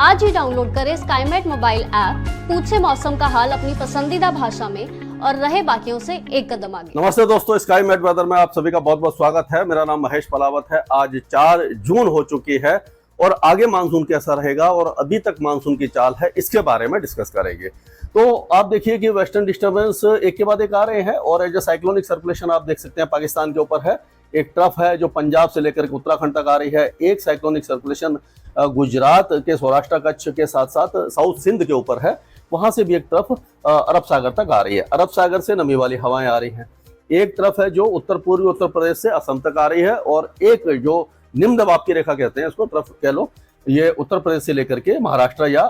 आज ही डाउनलोड करें Skymet mobile app, पूछे मौसम का हाल अपनी पसंदीदा भाषा में और रहे बाकियों से एक कदम आगे। नमस्ते दोस्तों, स्काईमेट वेदर में आप सभी का बहुत बहुत स्वागत है। मेरा नाम महेश पलावत है। आज 4 जून हो चुकी है और आगे मानसून कैसा रहेगा और अभी तक मानसून की चाल है, इसके बारे में डिस्कस करेंगे। तो आप देखिए कि वेस्टर्न डिस्टर्बेंस एक के बाद एक आ रहे हैं और जो साइक्लोनिक सर्कुलेशन आप देख सकते हैं पाकिस्तान के ऊपर है। एक ट्रफ है जो पंजाब से लेकर के उत्तराखंड तक आ रही है। एक साइक्लोनिक सर्कुलेशन गुजरात के सौराष्ट्र कच्छ के साथ साथ साउथ सिंध के ऊपर है। वहां से भी एक तरफ अरब सागर तक आ रही है। अरब सागर से नमी वाली हवाएं आ रही हैं। एक तरफ है जो उत्तर पूर्वी उत्तर प्रदेश से असम तक आ रही है और एक जो निम्न दबाव की रेखा कहते हैं इसको, तरफ कह लो, ये उत्तर प्रदेश से लेकर के महाराष्ट्र या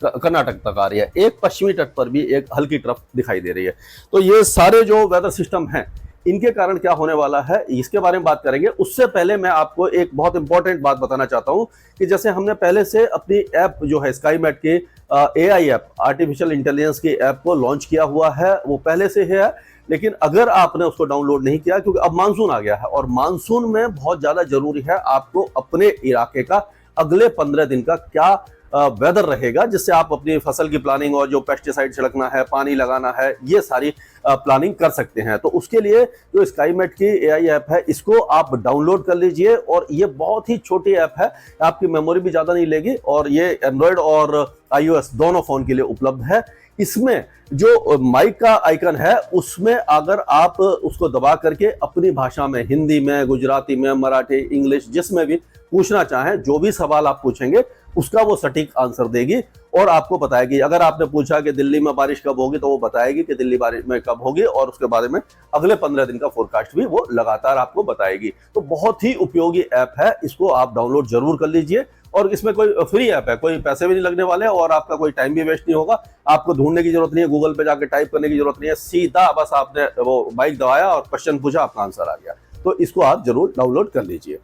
कर्नाटक तक आ रही है। एक पश्चिमी तट पर भी एक हल्की ट्रफ दिखाई दे रही है। तो ये सारे जो वेदर सिस्टम हैं, इनके कारण क्या होने वाला है इसके बारे में बात करेंगे। उससे पहले मैं आपको एक बहुत इंपॉर्टेंट बात बताना चाहता हूं कि जैसे हमने पहले से अपनी ऐप जो है स्काईमेट की AI ऐप, आर्टिफिशियल इंटेलिजेंस की ऐप को लॉन्च किया हुआ है, वो पहले से है। लेकिन अगर आपने उसको डाउनलोड नहीं किया, क्योंकि अब मानसून आ गया है और मानसून में बहुत ज्यादा जरूरी है आपको अपने इलाके का अगले 15 दिन का क्या वेदर रहेगा, जिससे आप अपनी फसल की प्लानिंग और जो पेस्टिसाइड छिड़कना है, पानी लगाना है, ये सारी प्लानिंग कर सकते हैं। तो उसके लिए जो स्काईमेट की AI ऐप है, इसको आप डाउनलोड कर लीजिए और ये बहुत ही छोटी ऐप है, आपकी मेमोरी भी ज़्यादा नहीं लेगी और ये एंड्रॉयड और iOS दोनों फ़ोन के लिए उपलब्ध है। इसमें जो माइक का आइकन है, उसमें अगर आप उसको दबा करके अपनी भाषा में, हिंदी में, गुजराती में, मराठी, इंग्लिश, जिसमें भी पूछना चाहें, जो भी सवाल आप पूछेंगे उसका वो सटीक आंसर देगी और आपको बताएगी। अगर आपने पूछा कि दिल्ली में बारिश कब होगी, तो वो बताएगी कि दिल्ली बारिश में कब होगी और उसके बारे में अगले 15 दिन का फोरकास्ट भी वो लगातार आपको बताएगी। तो बहुत ही उपयोगी ऐप है, इसको आप डाउनलोड जरूर कर लीजिए। और इसमें कोई फ्री ऐप है, कोई पैसे भी नहीं लगने वाले और आपका कोई टाइम भी वेस्ट नहीं होगा। आपको ढूंढने की जरूरत नहीं है, गूगल पे जाके टाइप करने की जरूरत नहीं है, सीधा बस आपने वो माइक दबाया और क्वेश्चन पूछा, आपका आंसर आ गया। तो इसको आप जरूर डाउनलोड कर लीजिए।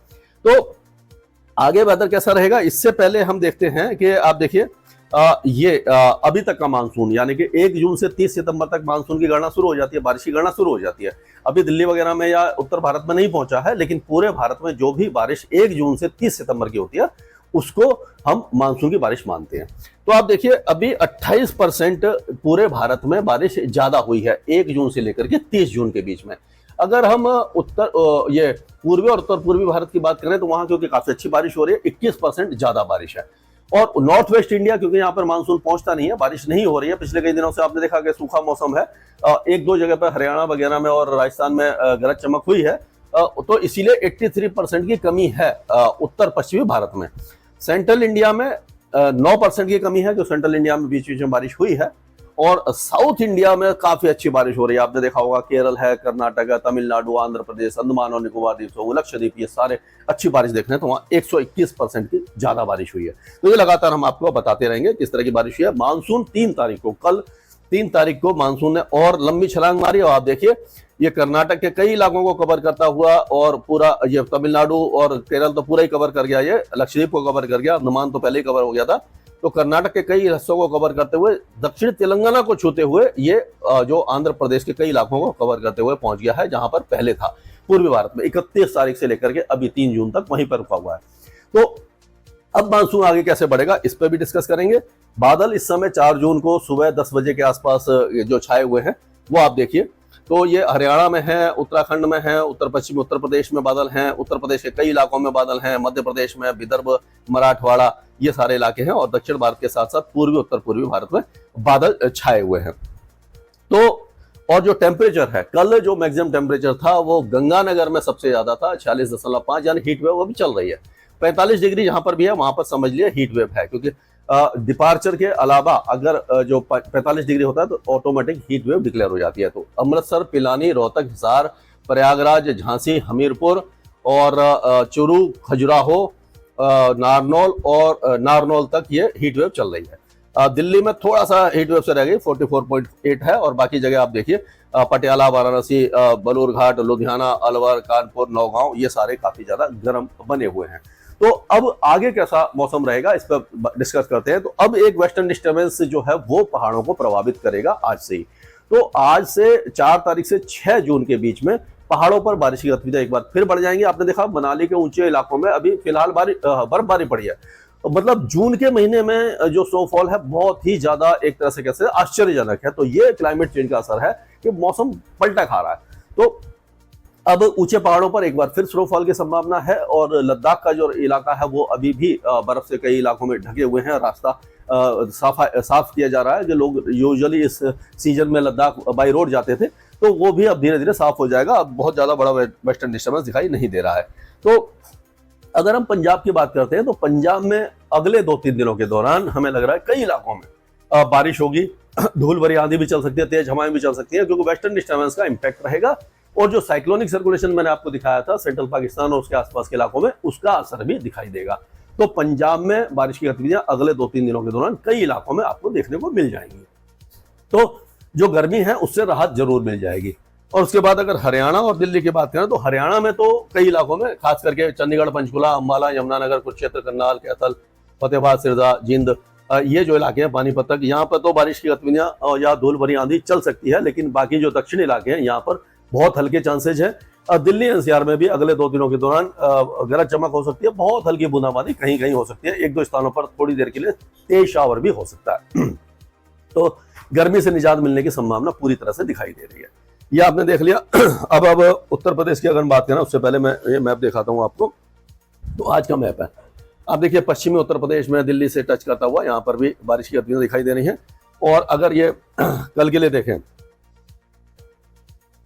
तो आगे वेदर कैसा रहेगा, इससे पहले हम देखते हैं कि आप देखिए अभी तक का मानसून, यानी कि 1 जून से 30 सितंबर तक मानसून की गणना शुरू हो जाती है, बारिश की गणना शुरू हो जाती है। अभी दिल्ली वगैरह में या उत्तर भारत में नहीं पहुंचा है, लेकिन पूरे भारत में जो भी बारिश 1 जून से 30 सितंबर की होती है उसको हम मानसून की बारिश मानते हैं। तो आप देखिए अभी 28% पूरे भारत में बारिश ज्यादा हुई है 1 जून से लेकर के 30 जून के बीच में। अगर हम ये पूर्वी और उत्तर पूर्वी भारत की बात करें तो वहां क्योंकि काफी अच्छी बारिश हो रही है, 21% ज्यादा बारिश है। और नॉर्थ वेस्ट इंडिया, क्योंकि यहाँ पर मानसून पहुंचता नहीं है, बारिश नहीं हो रही है, पिछले कई दिनों से आपने देखा कि सूखा मौसम है। 1-2 जगह पर हरियाणा वगैरह में और राजस्थान में गरज चमक हुई है। तो इसीलिए 83% की कमी है उत्तर पश्चिमी भारत में। सेंट्रल इंडिया में 9% की कमी है, जो सेंट्रल इंडिया में बीच बीच में बारिश हुई है। और साउथ इंडिया में काफी अच्छी बारिश हो रही है। आपने देखा होगा केरल है, कर्नाटक है, तमिलनाडु, आंध्र प्रदेश, अंडमान और निकोबार द्वीप, लक्षद्वीप, ये सारे अच्छी बारिश देखने तो वहाँ 121% की ज्यादा बारिश हुई है। तो ये लगातार हम आपको बताते रहेंगे किस तरह की बारिश हुई है। मानसून 3 तारीख को, कल 3 तारीख को मानसून ने और लंबी छलांग मारी और आप देखिए ये कर्नाटक के कई इलाकों को कवर करता हुआ और पूरा ये तमिलनाडु और केरल तो पूरा ही कवर कर गया, ये लक्षद्वीप को कवर कर गया, अंडमान तो पहले ही कवर हो गया था। तो कर्नाटक के कई हिस्सों को कवर करते हुए दक्षिण तेलंगाना को छूते हुए ये जो आंध्र प्रदेश के कई इलाकों को कवर करते हुए पहुंच गया है, जहां पर पहले था पूर्वी भारत में। 31 तारीख से लेकर के अभी 3 जून तक वहीं पर रुका हुआ है। तो अब मानसून आगे कैसे बढ़ेगा इस पर भी डिस्कस करेंगे। बादल इस समय 4 जून को सुबह 10 बजे के आसपास जो छाए हुए हैं वो आप देखिए। तो ये हरियाणा में है, उत्तराखंड में है, उत्तर पश्चिमी उत्तर प्रदेश में बादल हैं, उत्तर प्रदेश के कई इलाकों में बादल हैं, मध्य प्रदेश में, विदर्भ, मराठवाड़ा, ये सारे इलाके हैं और दक्षिण भारत के साथ साथ पूर्वी उत्तर पूर्वी भारत में बादल छाए हुए हैं। तो और जो टेम्परेचर है, कल जो मैक्सिमम टेम्परेचर था वो गंगानगर में सबसे ज्यादा था, 46.5, यानी हीट वेव अभी चल रही है। 45 डिग्री जहां पर भी है वहां पर समझ लिया हीट वेव है, क्योंकि डिपार्चर के अलावा अगर जो 45 डिग्री होता है तो ऑटोमेटिक हीट वेव डिक्लेयर हो जाती है। तो अमृतसर, पिलानी, रोहतक, हिसार, प्रयागराज, झांसी, हमीरपुर और चूरू, खजुराहो, नारनौल तक ये हीट वेव चल रही है। दिल्ली में थोड़ा सा हीट वेव से रह गई, 44.8 है और बाकी जगह आप देखिए पटियाला, वाराणसी, बलूरघाट, लुधियाना, अलवर, कानपुर, नौगांव, ये सारे काफी ज्यादा गर्म बने हुए हैं। तो अब आगे कैसा मौसम रहेगा इस पर डिस्कस करते हैं। तो अब एक वेस्टर्न डिस्टर्बेंस जो है वो पहाड़ों को प्रभावित करेगा आज से ही। तो आज से 4 तारीख से 6 जून के बीच में पहाड़ों पर बारिश की गतिविधियां एक बार फिर बढ़ जाएंगी। आपने देखा मनाली के ऊंचे इलाकों में अभी फिलहाल बर्फबारी पड़ी है। मतलब जून के महीने में जो स्नोफॉल है बहुत ही ज्यादा एक तरह से कैसे आश्चर्यजनक है। तो ये क्लाइमेट चेंज का असर है कि मौसम पलटा खा रहा है। तो अब ऊंचे पहाड़ों पर एक बार फिर स्नोफॉल की संभावना है और लद्दाख का जो इलाका है वो अभी भी बर्फ से कई इलाकों में ढके हुए हैं। रास्ता साफ किया जा रहा है। जो लोग यूजुअली इस सीजन में लद्दाख बाई रोड जाते थे तो वो भी अब धीरे धीरे साफ हो जाएगा। अब बहुत ज्यादा बड़ा वेस्टर्न डिस्टर्बेंस दिखाई नहीं दे रहा है। तो अगर हम पंजाब की बात करते हैं तो पंजाब में अगले 2-3 दिनों के दौरान हमें लग रहा है कई इलाकों में बारिश होगी, धूल भरी आंधी भी चल सकती है, तेज हवाएं भी चल सकती है, क्योंकि वेस्टर्न डिस्टर्बेंस का इंपैक्ट रहेगा। और जो साइक्लोनिक सर्कुलेशन मैंने आपको दिखाया था सेंट्रल पाकिस्तान और उसके आसपास के इलाकों में, उसका असर भी दिखाई देगा। तो पंजाब में बारिश की गतिविधियां अगले 2-3 दिनों के दौरान कई इलाकों में आपको देखने को मिल जाएंगी। तो जो गर्मी है उससे राहत जरूर मिल जाएगी। और उसके बाद अगर हरियाणा और दिल्ली की बात करें तो हरियाणा में तो कई इलाकों में, खास करके चंडीगढ़, पंचकुला, अंबाला, यमुनानगर, कुरुक्षेत्र, करनाल, कैथल, फतेहाबाद, सिरसा, जींद, ये जो इलाके हैं, पानीपत तक, यहाँ पर तो बारिश की गतिविधियां या धूल भरी आंधी चल सकती है। लेकिन बाकी जो दक्षिणी इलाके हैं यहाँ पर बहुत हल्के चांसेज है। दिल्ली एनसीआर में भी अगले 2 दिनों के दौरान गरज चमक हो सकती है, बहुत हल्की बूंदाबांदी कहीं कहीं हो सकती है, 1-2 स्थानों पर थोड़ी देर के लिए तेज शावर भी हो सकता है। तो गर्मी से निजात मिलने की संभावना पूरी तरह से दिखाई दे रही है। ये आपने देख लिया। अब उत्तर प्रदेश की अगर बात करें, उससे पहले मैं ये मैप दिखाता हूँ आपको। तो आज का मैप है, आप देखिए पश्चिमी उत्तर प्रदेश में दिल्ली से टच करता हुआ यहाँ पर भी बारिश की गतिविधियां दिखाई दे रही हैं। और अगर ये कल के लिए देखें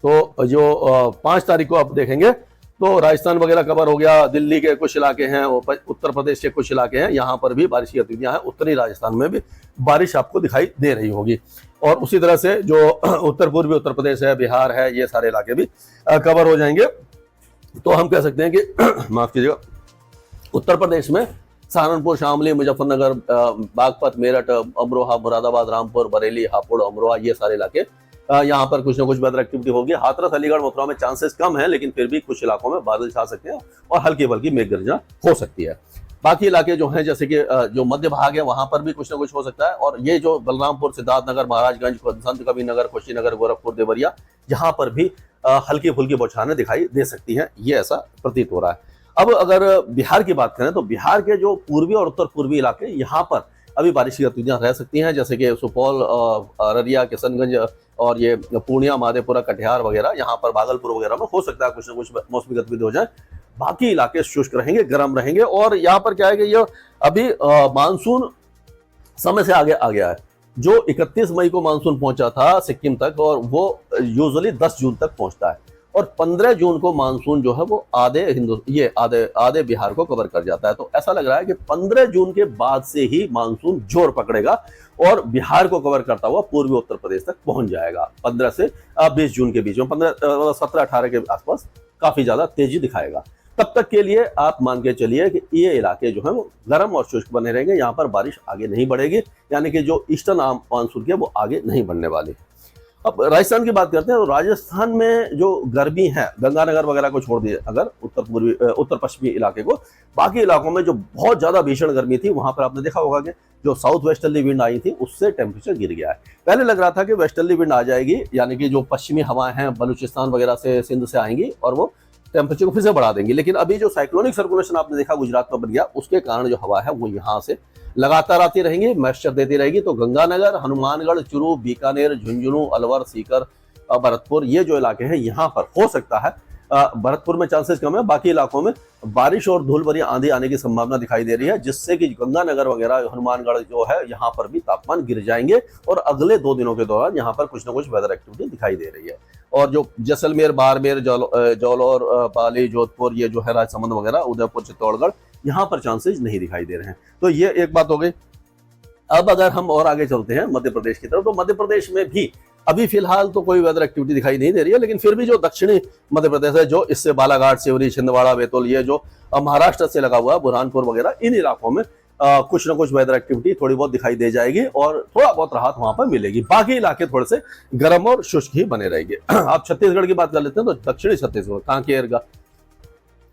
तो जो 5 तारीख को आप देखेंगे तो राजस्थान वगैरह कवर हो गया, दिल्ली के कुछ इलाके हैं, उत्तर प्रदेश के कुछ इलाके हैं, यहाँ पर भी बारिश की गतिविधियां हैं। उत्तरी राजस्थान में भी बारिश आपको दिखाई दे रही होगी। और उसी तरह से जो उत्तर पूर्वी उत्तर प्रदेश है, बिहार है, ये सारे इलाके भी कवर हो जाएंगे। तो हम कह सकते हैं कि माफ कीजिएगा, उत्तर प्रदेश में सहारनपुर, शामली, मुजफ्फरनगर, बागपत, मेरठ, अमरोहा, मुरादाबाद, रामपुर, बरेली, हापुड़, अमरोहा, ये सारे इलाके यहाँ पर कुछ ना कुछ वेदर एक्टिविटी होगी। हाथरस, अलीगढ़, मथुरा में चांसेस कम है, लेकिन फिर भी कुछ इलाकों में बादल छा सकते हैं और हल्की बल्कि मेघ गर्जना हो सकती है। बाकी इलाके जो हैं, जैसे कि जो मध्य भाग है, वहां पर भी कुछ ना कुछ हो सकता है। और ये जो बलरामपुर, सिद्धार्थनगर, महाराजगंज, संत कबीरनगर, कुशीनगर, गोरखपुर, देवरिया, यहाँ पर भी हल्की फुल्की बौछारें दिखाई दे सकती हैं, ये ऐसा प्रतीत हो रहा है। अब अगर बिहार की बात करें तो बिहार के जो पूर्वी और उत्तर पूर्वी इलाके, यहाँ पर अभी बारिश की गतिविधियां रह सकती हैं, जैसे कि सुपौल, अररिया, किशनगंज और ये पूर्णिया, माधेपुरा, कटिहार वगैरह, यहाँ पर भागलपुर वगैरह में हो सकता है कुछ ना कुछ मौसमी गतिविधि हो जाए। बाकी इलाके शुष्क रहेंगे, गर्म रहेंगे। और यहाँ पर क्या है कि ये अभी मानसून समय से आगे आ गया है। जो 31 मई को मानसून पहुंचा था सिक्किम तक, और वो यूजुअली 10 जून तक पहुंचता है। और 15 जून को मानसून जो है वो आधे बिहार को कवर कर जाता है। तो ऐसा लग रहा है कि 15 जून के बाद से ही मानसून जोर पकड़ेगा और बिहार को कवर करता हुआ पूर्वी उत्तर प्रदेश तक पहुंच जाएगा। 15 से 20 जून के बीच में, 17-18 के आसपास काफी ज्यादा तेजी दिखाएगा। तब तक के लिए आप मान के चलिए कि ये इलाके जो है वो गर्म और शुष्क बने रहेंगे। यहाँ पर बारिश आगे नहीं बढ़ेगी, यानी कि जो ईस्टर्न मानसून की है वो आगे नहीं बढ़ने वाली। अब राजस्थान की बात करते हैं तो राजस्थान में जो गर्मी है, गंगानगर वगैरह को छोड़ दिए अगर उत्तर पश्चिमी इलाके को, बाकी इलाकों में जो बहुत ज्यादा भीषण गर्मी थी, वहां पर आपने देखा होगा कि जो साउथ वेस्टर्ली विंड आई थी उससे टेम्परेचर गिर गया है। पहले लग रहा था कि वेस्टर्ली विंड आ जाएगी, यानी कि जो पश्चिमी हवाएं हैं बलूचिस्तान वगैरह से, सिंध से आएंगी और वो टेम्परेचर को फिर से बढ़ा देंगी। लेकिन अभी जो साइक्लोनिक सर्कुलेशन आपने देखा गुजरात में बन गया, उसके कारण जो हवा है वो यहाँ से लगातार आती रहेंगी, मॉइस्चर देती रहेगी। तो गंगानगर, हनुमानगढ़, चूरू, बीकानेर, झुंझुनू, अलवर, सीकर, भरतपुर, ये जो इलाके हैं यहाँ पर हो सकता है। भरतपुर में चांसेस कम है, बाकी इलाकों में बारिश और धूल भरी आंधी आने की संभावना दिखाई दे रही है, जिससे कि गंगानगर वगैरह, हनुमानगढ़ जो है यहाँ पर भी तापमान गिर जाएंगे। और अगले 2 दिनों के दौरान यहाँ पर कुछ ना कुछ वेदर एक्टिविटी दिखाई दे रही है। और जो जैसलमेर, बाड़मेर, जालौर, पाली, जोधपुर, ये जो है राजसमंद वगैरह, उदयपुर, चित्तौड़गढ़, यहाँ पर चांसेस नहीं दिखाई दे रहे हैं। तो ये एक बात हो गई। अब अगर हम और आगे चलते हैं मध्य प्रदेश की तरफ, तो मध्य प्रदेश में भी अभी फिलहाल तो कोई वेदर एक्टिविटी दिखाई नहीं दे रही है, लेकिन फिर भी जो दक्षिणी मध्य प्रदेश है, जो इससे बालाघाट, सिवनी, छिंदवाड़ा, बैतूल, ये जो महाराष्ट्र से लगा हुआ है, बुरहानपुर वगैरह, इन इलाकों में कुछ ना कुछ वेदर एक्टिविटी थोड़ी बहुत दिखाई दे जाएगी और थोड़ा बहुत राहत वहां पर मिलेगी। बाकी इलाके थोड़े से गर्म और शुष्क ही बने रहेंगे। आप छत्तीसगढ़ की बात कर लेते हैं तो दक्षिणी छत्तीसगढ़, कांकेर,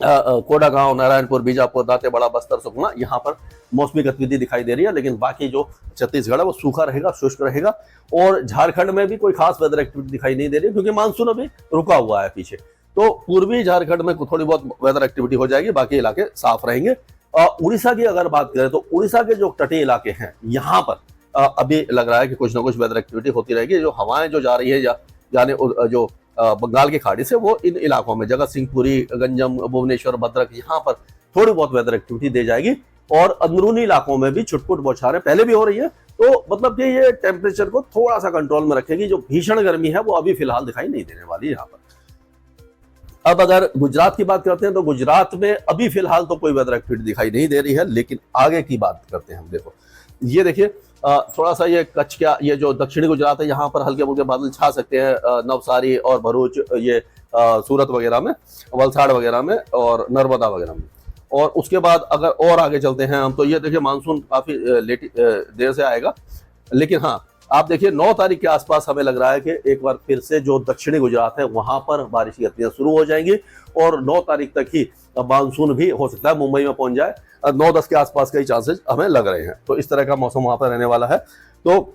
कोडागांव, नारायणपुर, बीजापुर, दांतेवाड़ा, बस्तर, सुकमा, यहाँ पर मौसमी गतिविधि दिखाई दे रही है। लेकिन बाकी जो छत्तीसगढ़ है वो सूखा रहेगा, शुष्क रहेगा। और झारखंड में भी कोई खास वेदर एक्टिविटी दिखाई नहीं दे रही, क्योंकि मानसून अभी रुका हुआ है पीछे। तो पूर्वी झारखंड में थोड़ी बहुत वेदर एक्टिविटी हो जाएगी, बाकी इलाके साफ रहेंगे। उड़ीसा की अगर बात करें तो उड़ीसा के जो तटीय इलाके हैं यहाँ पर अभी लग रहा है कि कुछ ना कुछ वेदर एक्टिविटी होती रहेगी। जो हवाएं जो जा रही है यानी जो बंगाल की खाड़ी से, वो इन इलाकों में जगत सिंहपुरी, गंजम, भुवनेश्वर, भद्रक, यहाँ पर थोड़ी बहुत वेदर एक्टिविटी दे जाएगी। और अंदरूनी इलाकों में भी छुटपुट बौछारें पहले भी हो रही है, तो मतलब कि ये टेम्परेचर को थोड़ा सा कंट्रोल में रखेगी। जो भीषण गर्मी है वो अभी फिलहाल दिखाई नहीं देने वाली है यहाँ पर। अब अगर गुजरात की बात करते हैं तो गुजरात में अभी फिलहाल तो कोई वेदर एक्टिविटी दिखाई नहीं दे रही है, लेकिन आगे की बात करते हैं हम। देखो ये देखिए, थोड़ा सा ये कच्छ का ये जो दक्षिणी गुजरात है, यहाँ पर हल्के फुल्के बादल छा सकते हैं, नवसारी और भरूच, ये सूरत वगैरह में, वलसाड़ वगैरह में और नर्मदा वगैरह में। और उसके बाद अगर और आगे चलते हैं हम, तो ये देखिए मानसून काफी देर से आएगा, लेकिन हाँ आप देखिए 9 तारीख के आसपास हमें लग रहा है कि एक बार फिर से जो दक्षिणी गुजरात है वहां पर बारिश की गतिविधियां शुरू हो जाएंगी और 9 तारीख तक ही मानसून भी हो सकता है मुंबई में पहुंच जाए। 9-10 के आसपास कई चांसेस हमें लग रहे हैं, तो इस तरह का मौसम वहां पर रहने वाला है। तो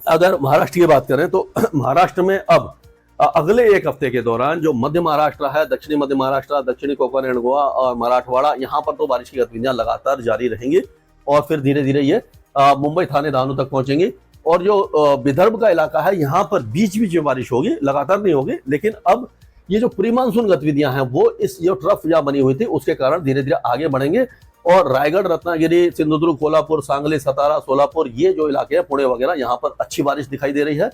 अगर महाराष्ट्र की बात करें तो महाराष्ट्र में अब अगले एक हफ्ते के दौरान जो मध्य महाराष्ट्र है, दक्षिणी मध्य महाराष्ट्र, दक्षिणी कोकण एंड गोवा और मराठवाड़ा, यहाँ पर तो बारिश की गतिविधियां लगातार जारी रहेंगी और फिर धीरे धीरे ये मुंबई, थाने, दानू तक पहुंचेंगी। और जो विदर्भ का इलाका है यहाँ पर बीच बीच में बारिश होगी, लगातार नहीं होगी, लेकिन अब ये जो प्री मानसून गतिविधियां हैं वो इस जो ट्रफ जहां बनी हुई थी उसके कारण धीरे धीरे आगे बढ़ेंगे। और रायगढ़, रत्नागिरी, सिंधुदुर्ग, कोल्हापुर, सांगली, सतारा, सोलापुर, ये जो इलाके हैं, पुणे वगैरह, यहाँ पर अच्छी बारिश दिखाई दे रही है।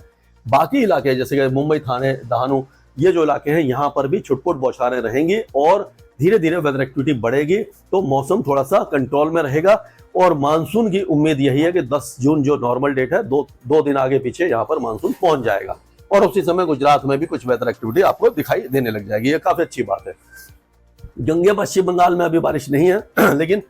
बाकी इलाके जैसे कि मुंबई, थाने, दाहनू, ये जो इलाके हैं यहाँ पर भी छुटपुट बौछारें रहेंगी और धीरे धीरे वेदर एक्टिविटी बढ़ेगी, तो मौसम थोड़ा सा कंट्रोल में रहेगा। और मानसून की उम्मीद यही है कि 10 जून जो नॉर्मल डेट है, दो दिन आगे पीछे यहाँ पर मानसून पहुंच जाएगा और उसी समय गुजरात में भी कुछ वेदर एक्टिविटी आपको दिखाई देने लग जाएगी। ये काफी अच्छी बात है। जंगे पश्चिम बंगाल में अभी बारिश नहीं है, लेकिन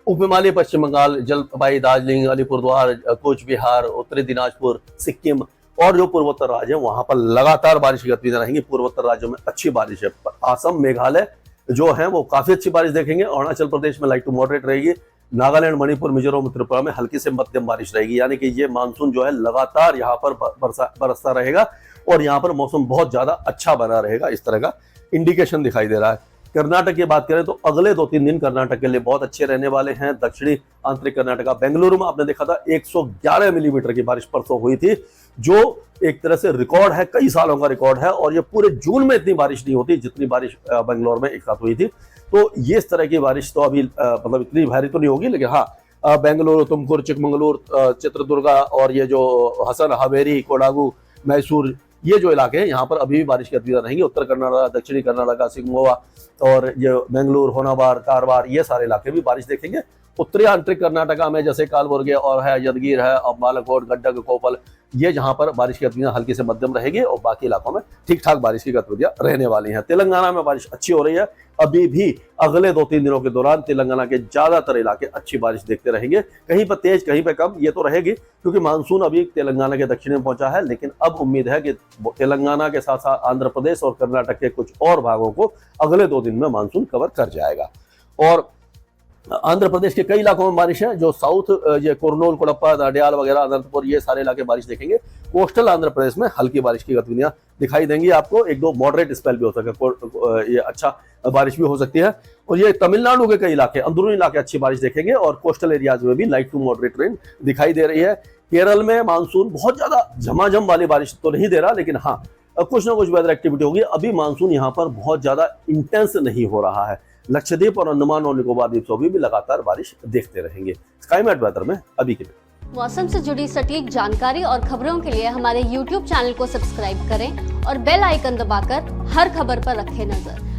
उपहिमालय पश्चिम बंगाल, जलपाई, दार्जिलिंग, अलीपुरद्वार, कूच बिहार, उत्तरी दिनाजपुर, सिक्किम और जो पूर्वोत्तर राज्य है वहां पर लगातार बारिश की गतिविधियां रहेंगी। पूर्वोत्तर राज्यों में अच्छी बारिश है। असम, मेघालय जो है वो काफी अच्छी बारिश देखेंगे। अरुणाचल प्रदेश में लाइट टू मॉडरेट रहेगी। नागालैंड, मणिपुर, मिजोरम, त्रिपुरा में हल्की से मध्यम बारिश रहेगी। यानी कि ये मानसून जो है लगातार यहाँ पर बरसता रहेगा और यहाँ पर मौसम बहुत ज्यादा अच्छा बना रहेगा, इस तरह का इंडिकेशन दिखाई दे रहा है। कर्नाटक की बात करें तो अगले 2-3 दिन कर्नाटक के लिए बहुत अच्छे रहने वाले हैं। दक्षिणी आंतरिक कर्नाटका, बेंगलुरु में आपने देखा था 111 मिलीमीटर की बारिश परसों हुई थी, जो एक तरह से रिकॉर्ड है, कई सालों का रिकॉर्ड है। और ये पूरे जून में इतनी बारिश नहीं होती जितनी बारिश बेंगलोर में एक साथ हुई थी। तो ये इस तरह की बारिश तो अभी मतलब इतनी भारी तो नहीं होगी, लेकिन हाँ बेंगलुरु, तुमकुर, चिकमंगलूर, चित्रदुर्गा और ये जो हसन, हावेरी, कोडागु, मैसूर, ये जो इलाके हैं यहाँ पर अभी भी बारिश की गतिविधियां रहेंगी। उत्तर कर्नाटक, दक्षिणी कर्नाटक, शिवमोगा और ये बेंगलुरु, होनावर, कारवार, ये सारे इलाके भी बारिश देखेंगे। उत्तरी आंतरिक कर्नाटका में जैसे कालबुर्गे और है, यदगिर है और बालाकोट, गड्डक, कोपल, ये जहां पर बारिश की गतिविधियां हल्की से मध्यम रहेगी और बाकी इलाकों में ठीक ठाक बारिश की गतिविधियां रहने वाली हैं। तेलंगाना में बारिश अच्छी हो रही है। अभी भी अगले 2-3 दिनों के दौरान तेलंगाना के ज्यादातर इलाके अच्छी बारिश देखते रहेंगे, कहीं पर तेज, कहीं पर कम, ये तो रहेगी क्योंकि मानसून अभी तेलंगाना के दक्षिण में पहुंचा है। लेकिन अब उम्मीद है कि तेलंगाना के साथ साथ आंध्र प्रदेश और कर्नाटक के कुछ और भागों को अगले 2 दिन में मानसून कवर कर जाएगा। और आंध्र प्रदेश के कई इलाकों में बारिश है, जो साउथ, ये कुर्नूल, कुड़प्पा, नडियाल वगैरह, अनंतपुर, ये सारे इलाके बारिश देखेंगे। कोस्टल आंध्र प्रदेश में हल्की बारिश की गतिविधियां दिखाई देंगी आपको। 1-2 मॉडरेट स्पेल भी हो सकता है, ये अच्छा बारिश भी हो सकती है। और ये तमिलनाडु के कई इलाके, अंदरूनी इलाके अच्छी बारिश देखेंगे और कोस्टल एरियाज में भी लाइट टू मॉडरेट रेन दिखाई दे रही है। केरल में मानसून बहुत ज्यादा झमाझम वाली बारिश तो नहीं दे रहा, लेकिन हाँ कुछ ना कुछ वेदर एक्टिविटी होगी। अभी मानसून यहाँ पर बहुत ज्यादा इंटेंस नहीं हो रहा है। लक्षद्वीप और अंडमान और निकोबार द्वीप समूह भी लगातार बारिश देखते रहेंगे। स्काईमेट वेदर में अभी के लिए मौसम से जुड़ी सटीक जानकारी और खबरों के लिए हमारे YouTube चैनल को सब्सक्राइब करें और बेल आइकन दबाकर हर खबर पर रखें नजर।